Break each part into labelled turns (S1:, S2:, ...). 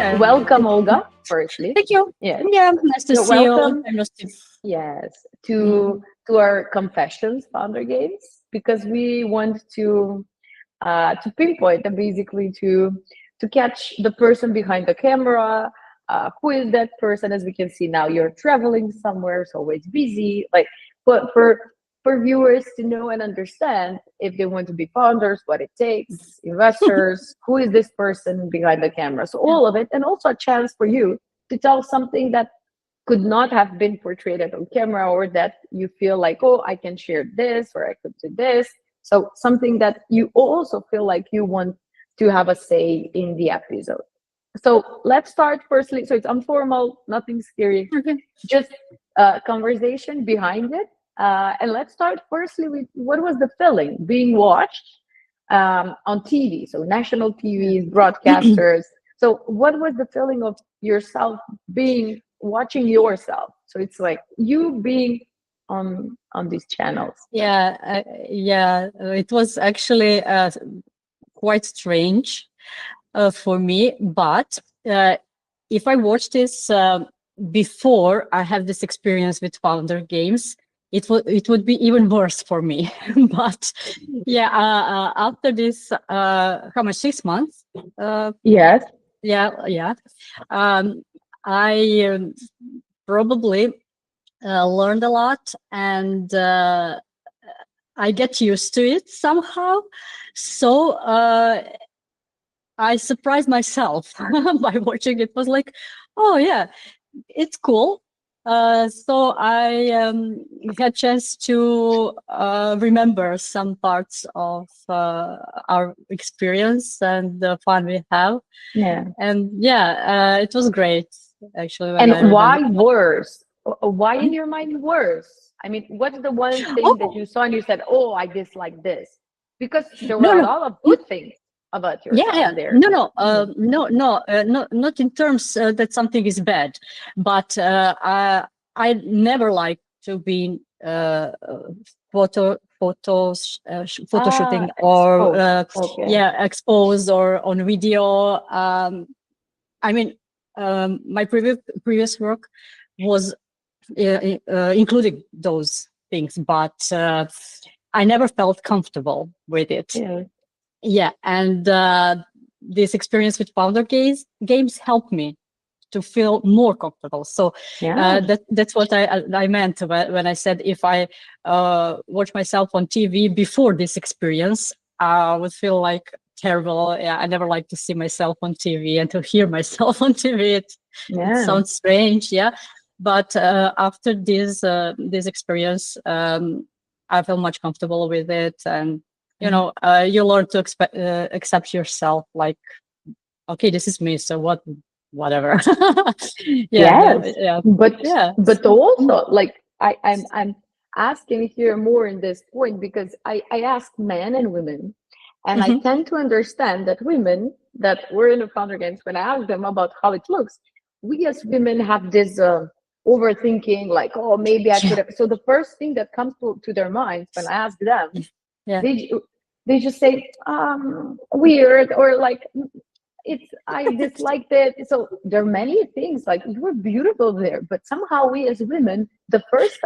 S1: Yeah.
S2: Welcome, Olga, firstly.
S1: Thank you.
S2: Yes.
S1: Yeah, nice to
S2: You're
S1: see you.
S2: welcome.
S1: Nice to-
S2: Yes, to our Confessions Founder Games, because we want to pinpoint and basically to catch the person behind the camera. Who is that person? As we can see now, you're traveling somewhere, so always busy. Like, but for viewers to know and understand if they want to be founders, what it takes, investors, who is this person behind the camera? So all of it, and also a chance for you to tell something that could not have been portrayed on camera, or that you feel like, oh, I can share this, or I could do this. So something that you also feel like you want to have a say in the episode. So let's start firstly. So it's informal, nothing scary,
S1: Okay.
S2: just conversation behind it. And let's start firstly with what was the feeling being watched on TV, so national TVs, broadcasters. So what was the feeling of yourself being watching yourself? So it's like you being on these channels.
S1: Yeah, it was actually quite strange for me. But if I watched this before I have this experience with Founder Games, it would be even worse for me. But yeah, after this, how much, 6 months?
S2: Yes.
S1: Yeah. I probably learned a lot, and I get used to it somehow. So I surprised myself by watching it. Was like, oh yeah, it's cool. So I had chance to remember some parts of our experience and the fun we have.
S2: Yeah.
S1: And yeah, it was great actually when I
S2: And why
S1: remember.
S2: worse? Why in your mind worse? I mean, what's the one thing that
S1: Oh
S2: you saw and you said, "Oh, I dislike this," because there were
S1: no,
S2: a
S1: no.
S2: lot of good things about yourself
S1: Yeah.
S2: there.
S1: Not in terms that something is bad, but I never like to be photo shooting, or
S2: Exposed. Okay.
S1: exposed or on video. I mean, my previous work was including those things, but I never felt comfortable with it.
S2: Yeah.
S1: Yeah, and this experience with games helped me to feel more comfortable. So
S2: Yeah.
S1: that's what I meant when I said, if I watch myself on TV before this experience, I would feel like terrible. Yeah, I never like to see myself on TV and to hear myself on TV. It
S2: Yeah.
S1: sounds strange, yeah. But after this experience, I feel much comfortable with it, and you learn to accept yourself. Like, okay, this is me. So whatever.
S2: Yes.
S1: Yeah.
S2: But also, like, I'm asking here more in this point, because I ask men and women, and I
S1: Mhm.
S2: tend to understand that women that were in the founder games, when I ask them about how it looks, we as women have this overthinking, like, oh, maybe I could have. So the first thing that comes to their minds when I ask them,
S1: Yeah.
S2: they just say weird, or like, I disliked it. So there are many things, like, you were beautiful there, but somehow we as women, the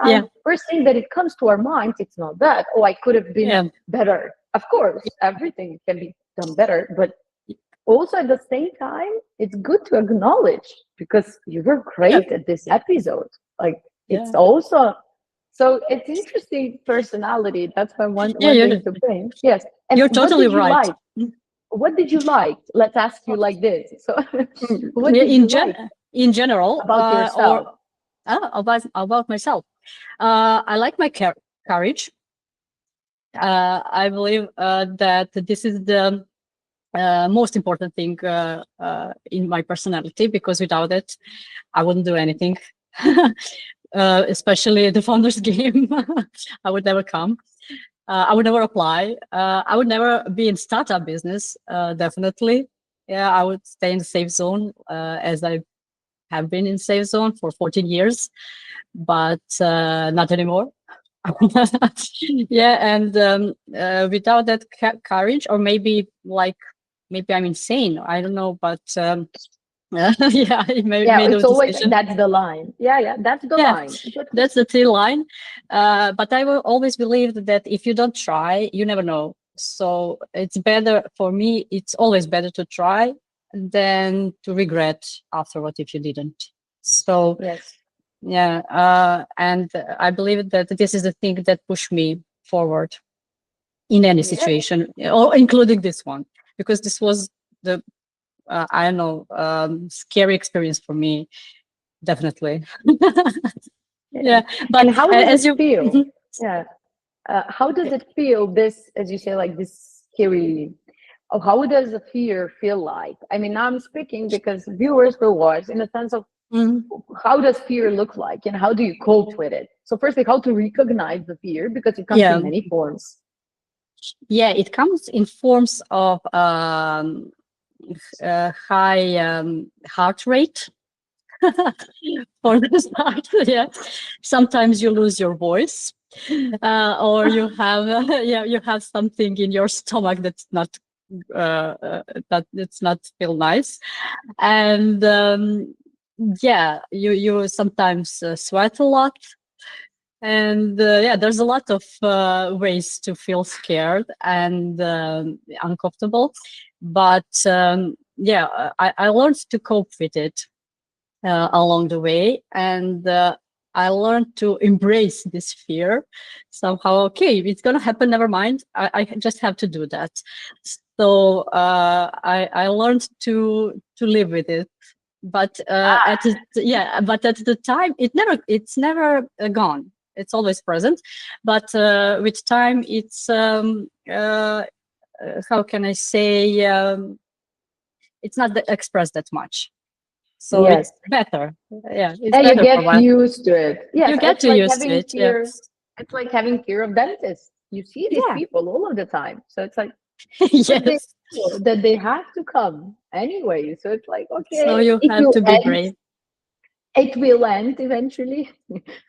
S1: Yeah.
S2: first thing that it comes to our minds, it's not that, oh, I could have been
S1: Yeah.
S2: better. Of course, everything can be done better, but also at the same time, it's good to acknowledge, because you were
S1: Yeah.
S2: great at this episode. Like,
S1: Yeah.
S2: it's also, so it's interesting personality. That's my
S1: Yeah.
S2: one thing to bring. Yes. And
S1: You're totally right.
S2: what did you like? Let's ask you like this. So what
S1: Yeah,
S2: did you like
S1: in general,
S2: about yourself?
S1: or about myself, I like my courage. I believe that this is the most important thing in my personality, because without it, I wouldn't do anything. Especially the founders game, I would never come. I would never apply. I would never be in startup business. Definitely, yeah. I would stay in the safe zone, as I have been in safe zone for 14 years, but not anymore. Yeah, and without that courage, or maybe I'm insane. I don't know, but Yeah, he
S2: Yeah,
S1: made
S2: it's
S1: a
S2: always
S1: decision.
S2: that's the line. Yeah, that's the
S1: Yeah,
S2: line.
S1: that's the thin line. But I will always believe that if you don't try, you never know. So it's better for me. It's always better to try than to regret afterward if you didn't. So
S2: Yes.
S1: yeah, and I believe that this is the thing that pushed me forward in any
S2: Yeah.
S1: situation, or including this one, because this was the I don't know, scary experience for me, definitely.
S2: Yeah.
S1: Yeah, but
S2: And how does
S1: as
S2: it
S1: you,
S2: feel?
S1: Mhm.
S2: Yeah. How does it feel? This, as you say, like this scary. Oh, how does the fear feel like? I mean, now I'm speaking because viewers will watch in the sense of
S1: Mhm.
S2: how does fear look like and how do you cope with it? So, firstly, how to recognize the fear because it comes
S1: Yeah,
S2: in many forms.
S1: yeah, it comes in forms of high heart rate. For the start, yeah. Sometimes you lose your voice, or you have yeah, you have something in your stomach that's not that it's not feel nice, and yeah, you sometimes sweat a lot, and yeah, there's a lot of ways to feel scared and uncomfortable, but yeah, I learned to cope with it along the way, and I learned to embrace this fear somehow. Okay, it's gonna happen, never mind, I just have to do that. So I learned to live with it, but but at the time it's never gone, it's always present, but with time it's how can I say, it's not expressed that much, so
S2: Yes.
S1: it's better. Yeah, it's
S2: And you
S1: better for a
S2: get
S1: while.
S2: used to it. Yes,
S1: You get
S2: it's
S1: to
S2: like
S1: use to
S2: having
S1: it. Yeah.
S2: fear. It's like having fear of dentists. You see these
S1: Yeah.
S2: people all of the time. So it's like, but they
S1: Yes.
S2: know that they have to come anyway. So it's like,
S1: So
S2: okay,
S1: you have to be brave.
S2: it will end eventually.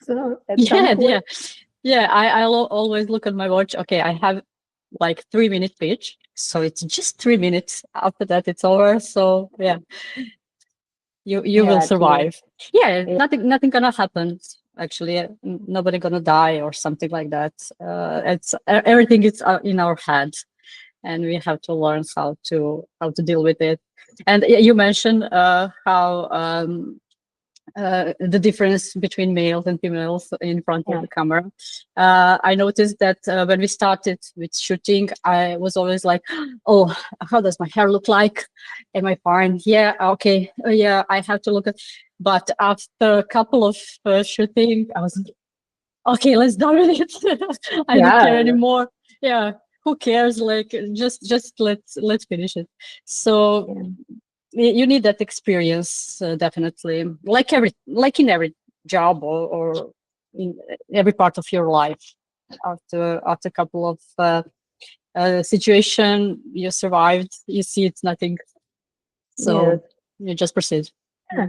S2: So at some
S1: Yeah,
S2: point,
S1: yeah, yeah. Always look at my watch. Okay, I have like 3 minute pitch, so it's just 3 minutes. After that, it's over. So yeah, you will
S2: yeah, to
S1: survive. Yeah,
S2: yeah,
S1: nothing gonna happen. Actually, nobody gonna die or something like that. It's everything is in our head, and we have to learn how to deal with it. And you mentioned how the difference between males and females in front of
S2: yeah,
S1: the camera. I noticed that when we started with shooting, I was always like, "Oh, how does my hair look like? Am I fine? Yeah, okay, yeah, I have to look at." But after a couple of shooting, I was like, okay, let's done with it. I don't care
S2: yeah,
S1: anymore. Yeah, who cares? Like, just let's finish it. So
S2: yeah.
S1: you need that experience, definitely, like in every job, or in every part of your life. After a couple of situation you survived, you see it's nothing,
S2: Yes.
S1: so you just proceed.
S2: Yeah.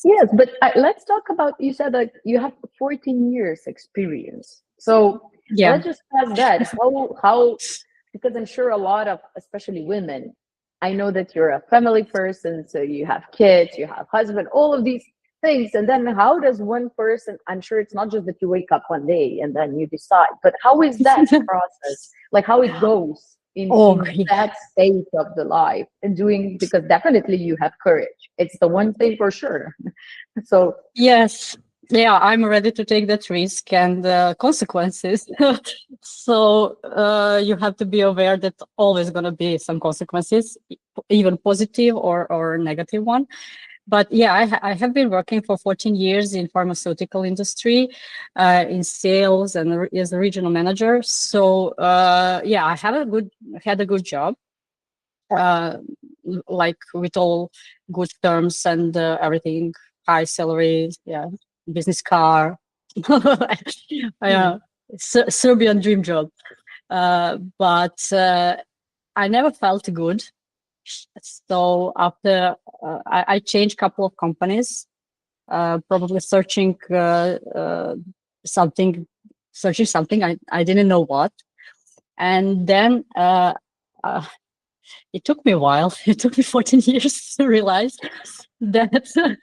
S1: Yeah,
S2: Yes, but let's talk about, you said that you have 14 years experience. So
S1: yeah.
S2: let's just pass that. How, because I'm sure a lot of, especially women, I know that you're a family person, so you have kids, you have husband, all of these things. And then how does one person, I'm sure it's not just that you wake up one day and then you decide, but how is that process? Like how it goes
S1: Oh,
S2: in that state of the life and doing, because definitely you have courage. It's the one thing for sure. So
S1: yes. Yeah, I'm ready to take that risk and consequences. So you have to be aware that always going to be some consequences, even positive or negative one. But yeah, I have been working for 14 years in pharmaceutical industry, in sales and as a regional manager. So yeah, I had a good job, uh, like with all good terms and everything, high salaries, yeah, business car,
S2: hmm,
S1: yeah, Serbian dream job. But I never felt good. So after I changed a couple of companies, probably something, searching something I didn't know what, and then uh, it took me a while. It took me 14 years to realize that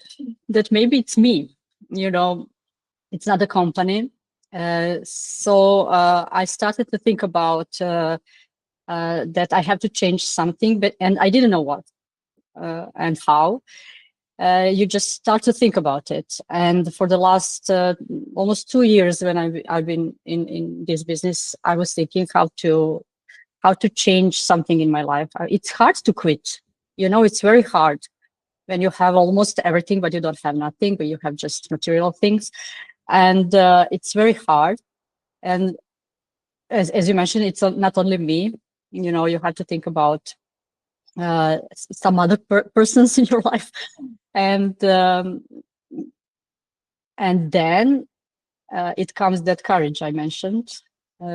S1: that maybe it's me, it's not a company. So I started to think about that I have to change something, and I didn't know what and how. You just start to think about it. And for the last almost 2 years, when I've been in this business, I was thinking how to change something in my life. It's hard to quit. It's very hard when you have almost everything, but you don't have nothing, but you have just material things. And it's very hard. And as you mentioned, it's not only me. You have to think about some other persons in your life, and then it comes that courage I mentioned.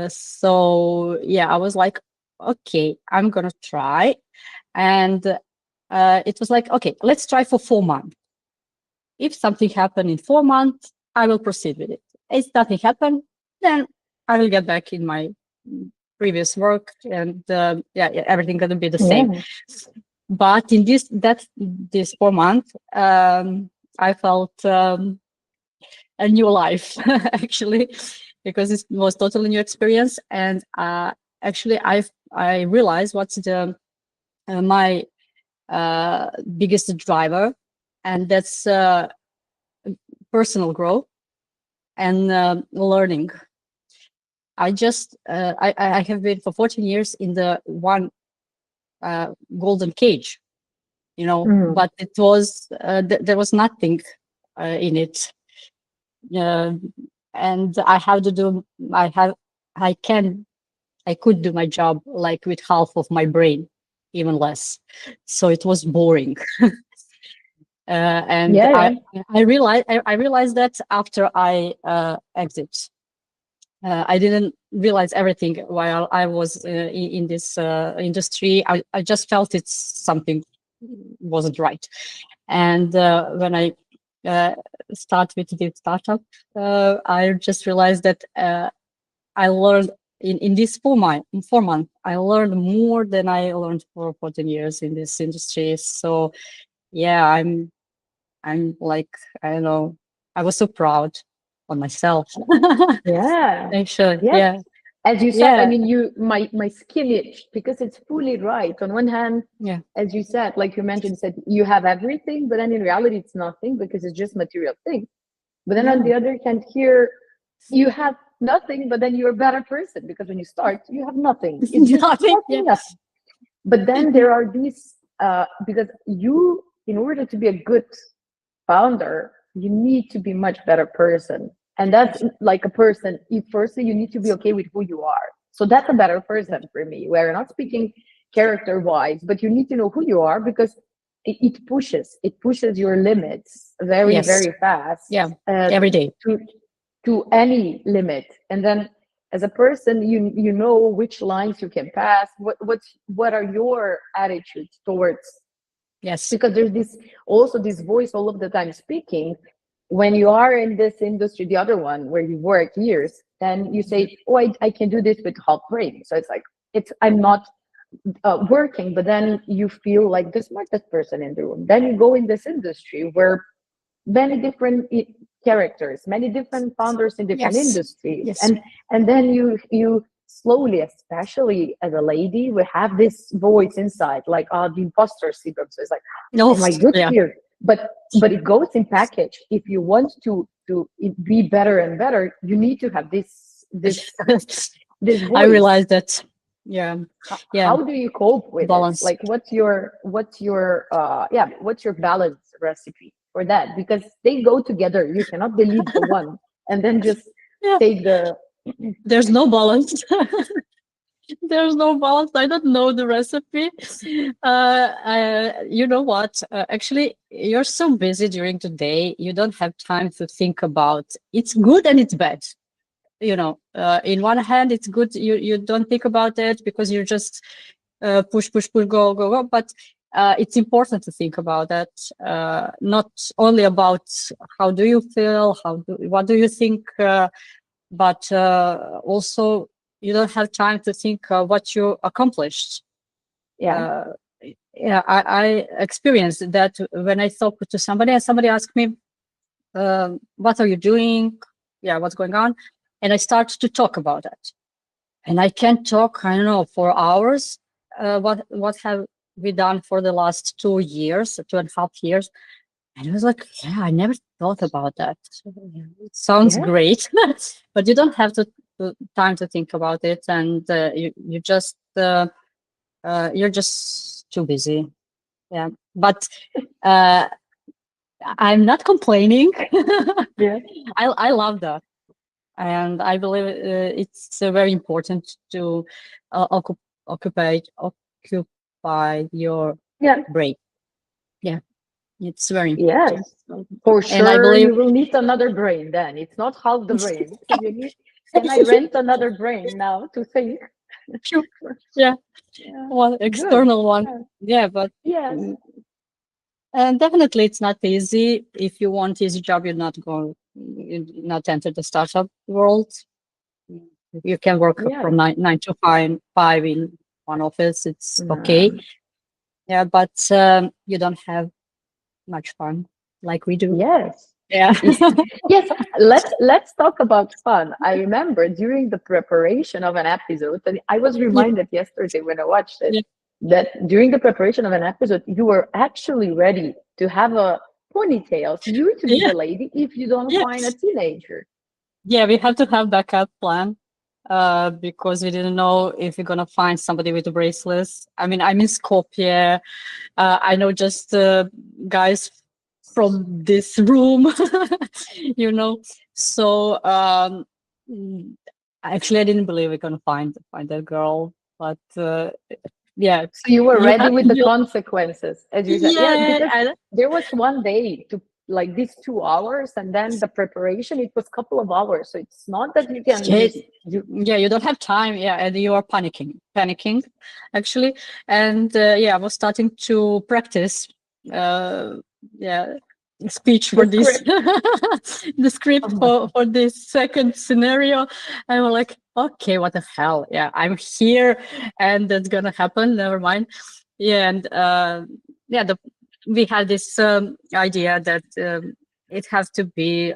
S1: So yeah, I was like, okay, I'm gonna try, and it was like, okay, let's try for 4 months. If something happened in 4 months, I will proceed with it. If nothing happened, then I will get back in my previous work, and everything gonna be the same. But in this 4 months, I felt a new life actually, because it was totally new experience. And actually, I realized what's my biggest driver, and that's personal growth and learning. I have been for 14 years in the one golden cage, but it was there was nothing in it, and I have to do. I could do my job like with half of my brain, even less. So it was boring. And I realized that after I exit. I didn't realize everything while I was in this industry. I just felt something wasn't right. And when I start with the startup, I just realized that I learned in this 4 months, I learned more than I learned for 14 years in this industry. So yeah, I'm like, I don't know, I was so proud on myself. Actually, yeah.
S2: As you said, I mean, my skin itched because it's fully right. On one hand, as you said, like you mentioned, said you have everything, but then in reality, it's nothing because it's just material things. But then on the other hand, here you have nothing, but then you're a better person because when you start, you have nothing. It's just nothing. But then there are these because you, in order to be a good founder, you need to be much better person. And that's like a person, firstly, you need to be okay with who you are. So that's a better person for me. We're not speaking character wise, but you need to know who you are because it pushes your limits very, very fast.
S1: Every day.
S2: To any limit. And then as a person, you know which lines you can pass, what are your attitudes towards. Because there's this voice all of the time speaking. When you are in this industry, the other one where you work years, then you say, oh, I can do this with half brain. So it's like, I'm not working, but then you feel like the smartest person in the room. Then you go in this industry where many different characters, many different founders in different industries. And then you slowly, especially as a lady, we have this voice inside, like the imposter syndrome. So it's like, am I good here? But it goes in package. If you want to be better and better, you need to have this voice.
S1: I realized that.
S2: How do you cope with
S1: balance?
S2: It? Like, what's your balance recipe for that? Because they go together. You cannot delete the one and then just take the.
S1: There's no balance. There's no balance. I don't know the recipe. You know what? Actually, you're so busy during the day. You don't have time to think about it's good and it's bad. In one hand, it's good. You don't think about it because you just push, go. But it's important to think about that. Not only about how do you feel, what do you think, but also you don't have time to think what you accomplished. yeah, I experienced that when I talk to somebody and somebody asks me, what are you doing? Yeah, what's going on? And I start to talk about it. And I can talk, I don't know, for hours. What have we done for the last 2 years, 2.5 years? And I was like, yeah, I never thought about that. So, yeah, it sounds
S2: Yeah.
S1: great, but you don't have time to think about it, and you're just too busy. Yeah, but I'm not complaining.
S2: Yeah.
S1: I love that, and I believe it's very important to occupy your
S2: Yeah.
S1: brain. Yeah, it's very important.
S2: Yes. For
S1: And I
S2: sure,
S1: believe
S2: you will need another brain then. It's not half the brain. So you need, can I rent another brain now to think?
S1: yeah,
S2: Yeah.
S1: one
S2: Good.
S1: external one.
S2: Yeah.
S1: Yeah, but
S2: Yes.
S1: mm, and definitely it's not easy. If you want easy job, you not enter the startup world. You can work
S2: Yeah.
S1: from nine to five in one office. It's okay.
S2: Um,
S1: Yeah, but you don't have much fun like we do.
S2: yes.
S1: Yeah.
S2: Yes. Yes. Let's talk about fun. I remember during the preparation of an episode, and I was
S1: Yeah,
S2: reminded yesterday when I watched it
S1: yeah,
S2: that during the preparation of an episode, you were actually ready to have a ponytail for you to be
S1: yeah,
S2: the lady if you don't
S1: yeah.
S2: find a teenager.
S1: Yeah, we have to have backup plan because we didn't know if we're gonna find somebody with a bracelets. I mean, I'm in Skopje. I know just guys from this room, you know. So mm, actually, I didn't believe we're gonna find that girl, but yeah,
S2: So you were
S1: you
S2: ready
S1: have
S2: with the
S1: you,
S2: consequences, as you said. Yeah,
S1: yeah,
S2: because there was one day to like these 2 hours, and then the preparation, it was a couple of hours. So it's not that you can
S1: yeah,
S2: just you
S1: yeah, you don't have time. Yeah, and you are panicking, actually. And yeah, I was starting to practice. Uh, yeah, speech
S2: the
S1: for this,
S2: script.
S1: the script for this second scenario. I was like, okay, what the hell? Yeah, I'm here, and that's gonna happen. Never mind. Yeah, and yeah, we had this idea that it has to be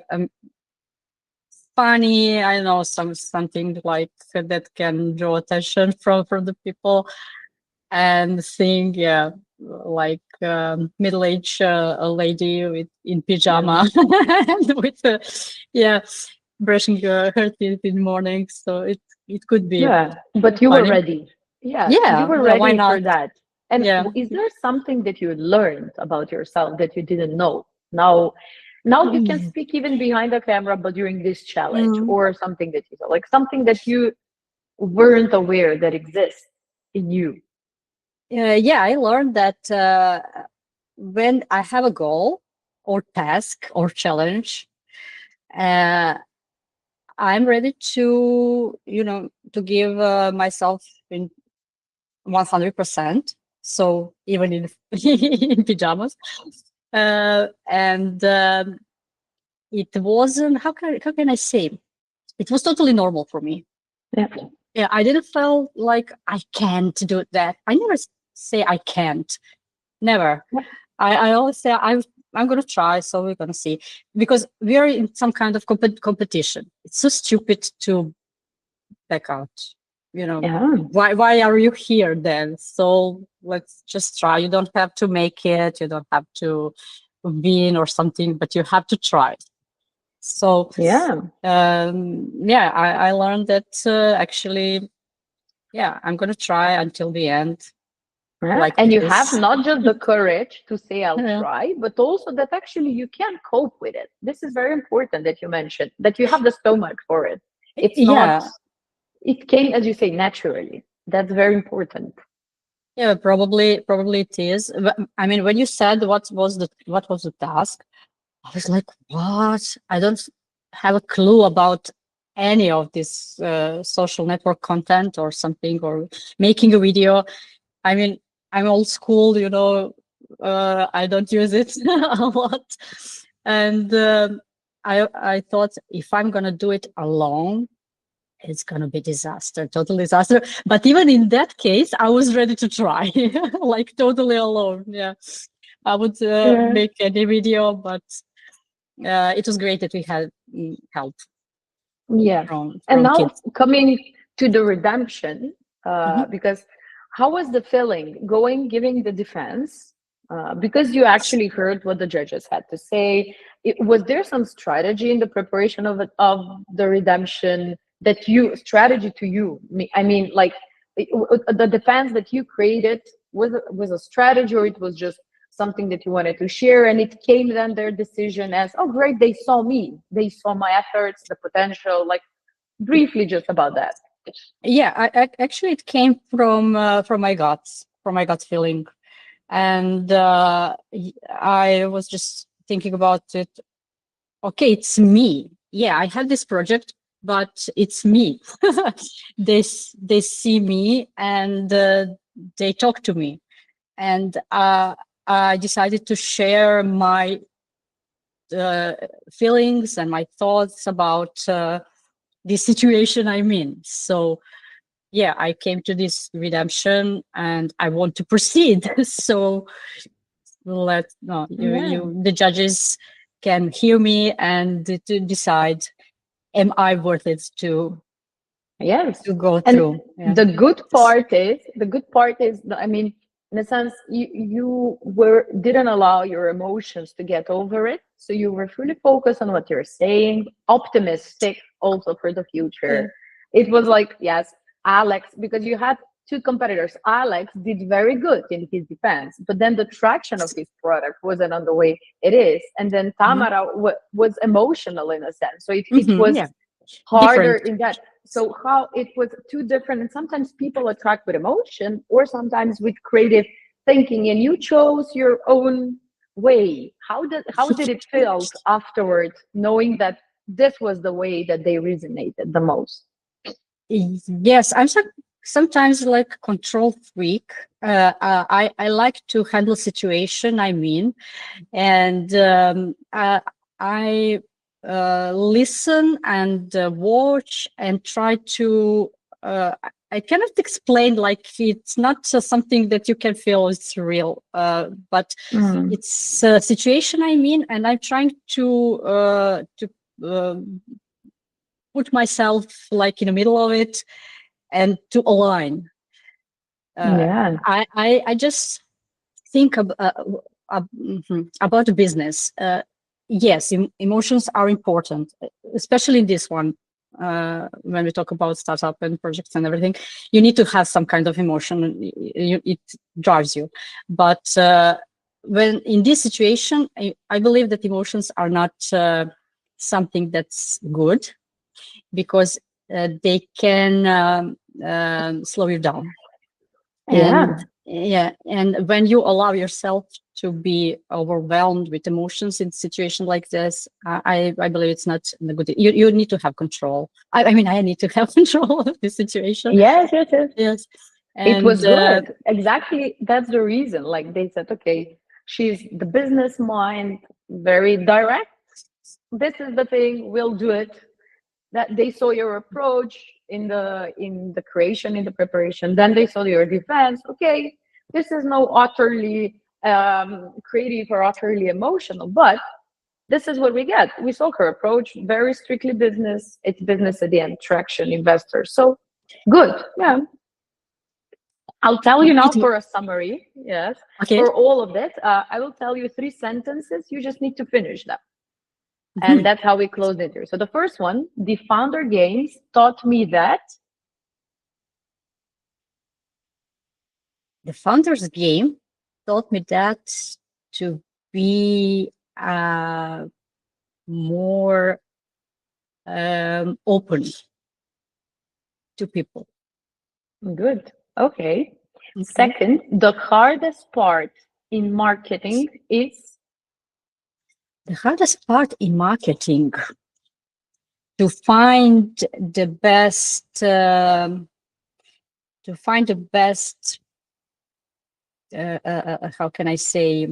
S1: funny. I don't know, something like that can draw attention from the people, and seeing, yeah, like middle-aged a lady in
S2: Yeah.
S1: pajama and with yeah, brushing her teeth in the morning. So it could be
S2: Yeah, but you were
S1: funny.
S2: ready. Yeah, you
S1: Yeah,
S2: were
S1: yeah, why
S2: ready for
S1: not?
S2: that. And
S1: Yeah.
S2: is there something that you learned about yourself that you didn't know? Now you can
S1: Mm.
S2: speak even behind the camera, but during this challenge,
S1: Mm.
S2: or something that you saw, like something that you weren't aware that exists in you.
S1: Yeah, I learned that when I have a goal or task or challenge, uh, I'm ready to, to give myself in 100%. So even in in pajamas, and it wasn't. How can I say? It was totally normal for me.
S2: Yeah.
S1: Yeah, I didn't feel like I can't do that. I never say I can't. Never. I always say I'm gonna try, so we're gonna see, because we are in some kind of competition. It's so stupid to back out. You know,
S2: Yeah.
S1: why are you here then? So let's just try. You don't have to make it. You don't have to win or something, but you have to try. So
S2: Yeah.
S1: yeah, I learned that actually, yeah, I'm gonna try until the end,
S2: Yeah.
S1: like
S2: And you have
S1: this.
S2: not just the courage to say I'll
S1: Yeah.
S2: try, but also that actually you can cope with it. This is very important that you mentioned that you have the stomach for it. It's not,
S1: Yeah,
S2: it came, as you say, naturally. That's very important.
S1: yeah, probably it is. But, I mean, when you said what was the task, I was like, what? I don't have a clue about any of this social network content or something, or making a video. I mean, I'm old school, I don't use it a lot. And I thought, if I'm gonna do it alone, it's gonna be disaster, total disaster. But even in that case, I was ready to try, like totally alone. Yeah, I would make any video, but it was great that we had help.
S2: Yeah.
S1: From
S2: And now
S1: kids.
S2: coming to the redemption, because how was the feeling giving the defense? Because you actually heard what the judges had to say. Was there some strategy in the preparation of the redemption that strategy to you? I mean, like the defense that you created was a strategy, or it was just something that you wanted to share, and it came then their decision as, oh great, they saw me, they saw my efforts, the potential. Like briefly just about that.
S1: Yeah, actually it came from my guts, feeling, and I was just thinking about it. Okay, it's me. Yeah, I have this project, but it's me. they see me, and they talk to me, and I decided to share my feelings and my thoughts about the situation I'm in. So yeah, I came to this redemption and I want to proceed. So the judges can hear me and to decide, am I worth it to go through?
S2: And the good part is, I mean, in a sense, you didn't allow your emotions to get over it, so you were fully focused on what you're saying, optimistic also for the future. It was like, yes, Alex, because you had two competitors. Alex did very good in his defense, but then the traction of his product wasn't on the way it is, and then Tamara was emotional in a sense, so it was harder in that. So how it was two different, and sometimes people attract with emotion or sometimes with creative thinking, and you chose your own way. How did it feel afterwards, knowing that this was the way that they resonated the most?
S1: Yes, I'm sometimes like control freak. I like to handle situation, I mean, and I listen and watch and try to. I cannot explain, like it's not something that you can feel it's real, but it's a situation, I mean, and I'm trying to put myself like in the middle of it and to align. I just think about the business. Yes, emotions are important, especially in this one. When we talk about startup and projects and everything, you need to have some kind of emotion. It drives you. But when in this situation, I believe that emotions are not something that's good, because they can slow you down. And and when you allow yourself to be overwhelmed with emotions in a situation like this, I believe it's not a good. You need to have control. I mean, I need to have control of the situation.
S2: Yes.
S1: And
S2: it was good. Exactly, that's the reason. Like they said, okay, she's the business mind, very direct. This is the thing, we'll do it. That they saw your approach in the creation, in the preparation, then they saw your defense. Okay, this is no utterly creative or utterly emotional, but this is what we get. We saw her approach, very strictly business. It's business at the end, traction, investors. So good. Yeah, I'll tell you now for a summary. Yes.
S1: Okay.
S2: For all of this, I will tell you 3 sentences. You just need to finish them. And that's how we close it here. So the first one, the founder games taught me that.
S1: The founder's game taught me that to be more open to people.
S2: Good. Okay. Second, the hardest part in marketing is?
S1: The hardest part in marketing, to find the best, how can I say,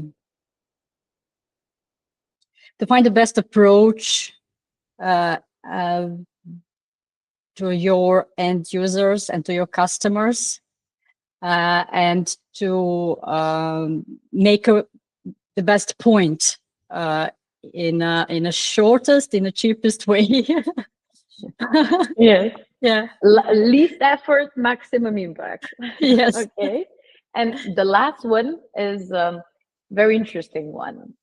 S1: to find the best approach to your end users and to your customers, and to make the best point in a shortest, in the cheapest way.
S2: Yes.
S1: Yeah.
S2: Least effort, maximum impact.
S1: Yes.
S2: Okay. And the last one is very interesting one.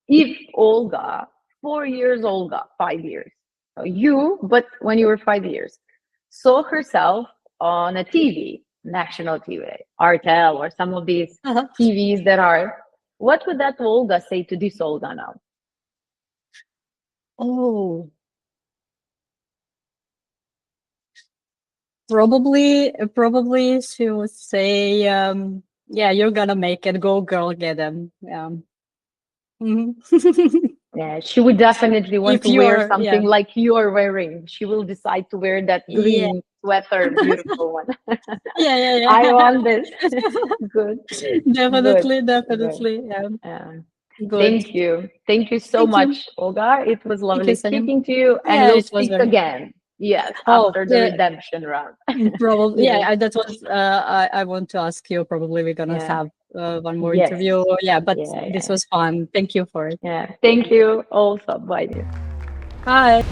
S2: If Olga, 4 years, Olga, 5 years, so you, but when you were 5 years, saw herself on a TV, national TV, RTL, or some of these TVs that are, what would that Olga say to this Olga now?
S1: Oh, probably she would say, yeah, you're gonna make it, go girl, get them. Yeah.
S2: Yeah, she would definitely want
S1: If
S2: to wear
S1: you're,
S2: something like you're wearing. She will decide to wear that
S1: yeah,
S2: green sweater, beautiful one.
S1: yeah.
S2: I want this. Good,
S1: Definitely,
S2: good.
S1: yeah. Good.
S2: Thank you. Thank you so
S1: Thank you.
S2: much, Olga. It was
S1: Thank you,
S2: lovely
S1: Sonia.
S2: speaking to you, and
S1: Yeah,
S2: we'll
S1: it was
S2: speak
S1: very.
S2: again. Yes,
S1: Oh,
S2: after the
S1: yeah,
S2: redemption round.
S1: probably.
S2: Yes,
S1: Yeah, that was. I want to ask you. Probably we're gonna
S2: yeah,
S1: have one more
S2: yes,
S1: interview. Yeah, but
S2: yeah,
S1: this
S2: yeah,
S1: was fun. Thank you for it.
S2: yeah. Thank you also. Bye.
S1: Bye.